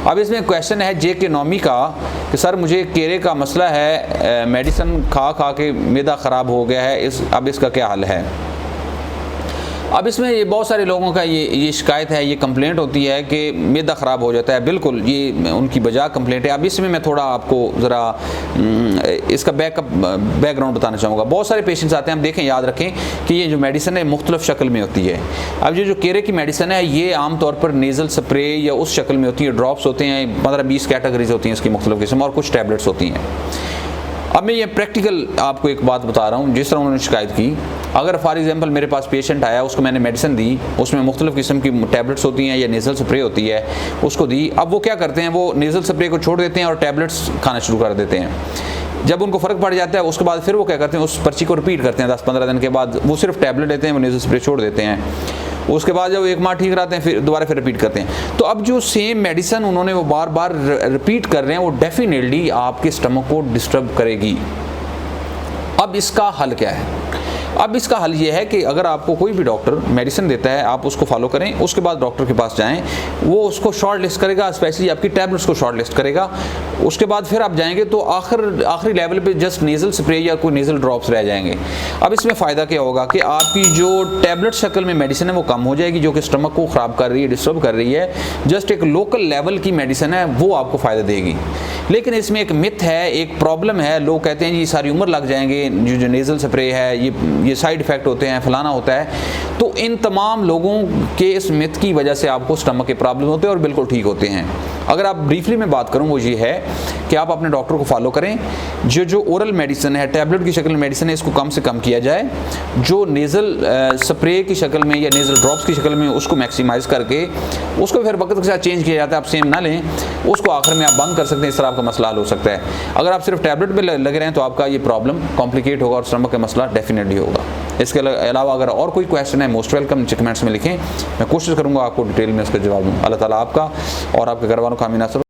अब इसमें क्वेश्चन है जे के नॉमी का कि सर मुझे केरे का मसला है, मेडिसिन खा खा के मैदा ख़राब हो गया है, अब इसका क्या हल है। अब इसमें ये बहुत सारे लोगों का ये शिकायत है, ये कंप्लेंट होती है कि मैदा ख़राब हो जाता है। बिल्कुल ये उनकी बजा कंप्लेंट है। अब इसमें मैं थोड़ा आपको ज़रा इसका बैकग्राउंड बताना चाहूँगा। बहुत सारे पेशेंट्स आते हैं, हम देखें, याद रखें कि ये जो मेडिसिन है मुख्तलिफ शक्ल में होती है। अब ये जो केरे की मेडिसिन है ये आम तौर पर नेज़ल स्प्रे या उस शक्ल में होती है, ड्रॉप्स होते हैं, 15-20 कैटेगरीज होती हैं इसकी मुख्तलिफ किस्म, और कुछ टैबलेट्स होती हैं। अब मैं ये प्रैक्टिकल आपको एक बात बता रहा हूँ, जिस तरह उन्होंने शिकायत की। अगर फॉर एग्जांपल मेरे पास पेशेंट आया, उसको मैंने मेडिसिन दी, उसमें मुख्तलिफ किस्म की टैबलेट्स होती हैं या नेज़ल स्प्रे होती है, उसको दी। अब वो क्या करते हैं, वो नेज़ल स्प्रे को छोड़ देते हैं और टैबलेट्स खाना शुरू कर देते हैं। जब उनको फ़र्क पड़ जाता है उसके बाद फिर वो क्या करते हैं, उस पर्ची को रिपीट करते हैं। 10-15 दिन के बाद वो सिर्फ टैबलेट लेते हैं, वो नेज़ल स्प्रे छोड़ देते हैं। उसके बाद जब एक माह ठीक रहते हैं फिर दोबारा फिर रिपीट करते हैं। तो अब जो सेम मेडिसिन उन्होंने वो बार बार रिपीट कर रहे हैं, वो डेफिनेटली आपके स्टमक को डिस्टर्ब करेगी। अब इसका हल क्या है? अब इसका हल ये है कि अगर आपको कोई भी डॉक्टर मेडिसिन देता है, आप उसको फॉलो करें। उसके बाद डॉक्टर के पास जाएं, वो उसको शॉर्ट लिस्ट करेगा, स्पेशली आपकी टैबलेट्स को शॉर्ट लिस्ट करेगा। उसके बाद फिर आप जाएंगे तो आखिरी लेवल पे जस्ट नेज़ल स्प्रे या कोई नेज़ल ड्रॉप्स रह जाएंगे। अब इसमें फ़ायदा क्या होगा कि आपकी जो टैबलेट शक्ल में मेडिसिन है वो कम हो जाएगी, जो कि स्टमक को ख़राब कर रही है, डिस्टर्ब कर रही है। जस्ट एक लोकल लेवल की मेडिसिन है, वो आपको फ़ायदा देगी। लेकिन इसमें एक मिथ है, एक प्रॉब्लम है। लोग कहते हैं जी सारी उम्र लग जाएंगे, जो नेज़ल स्प्रे है ये साइड इफ़ेक्ट होते हैं, फलाना होता है। तो इन तमाम लोगों के इस मिथ की वजह से आपको स्टमक के प्रॉब्लम होते हैं और बिल्कुल ठीक होते हैं। अगर आप ब्रीफली में बात करूं वो ये है कि आप अपने डॉक्टर को फॉलो करें। जो ओरल मेडिसिन है, टैबलेट की शक्ल में मेडिसिन है, इसको कम से कम किया जाए। जो नेज़ल स्प्रे की शक्ल में या नेज़ल ड्रॉप्स की शक्ल में, उसको मैक्सिमाइज़ करके उसको फिर वक्त के साथ चेंज किया जाता है। आप सेम ना लें, उसको आखिर में आप बंद कर सकते हैं। इस तरह आपका मसला हल हो सकता है। अगर आप सिर्फ टैबलेट पे लगे रहें तो आपका ये प्रॉब्लम कॉम्प्लिकेट होगा और स्टमक का मसला डेफिनेटली होगा। इसके अलावा अगर और कोई क्वेश्चन है, मोस्ट वेलकम, नीचे कमेंट्स में लिखें। मैं कोशिश करूँगा आपको डिटेल में उसका जवाब दूँ। अल्लाह ताला आपका और आपके घर वालों का आमीन।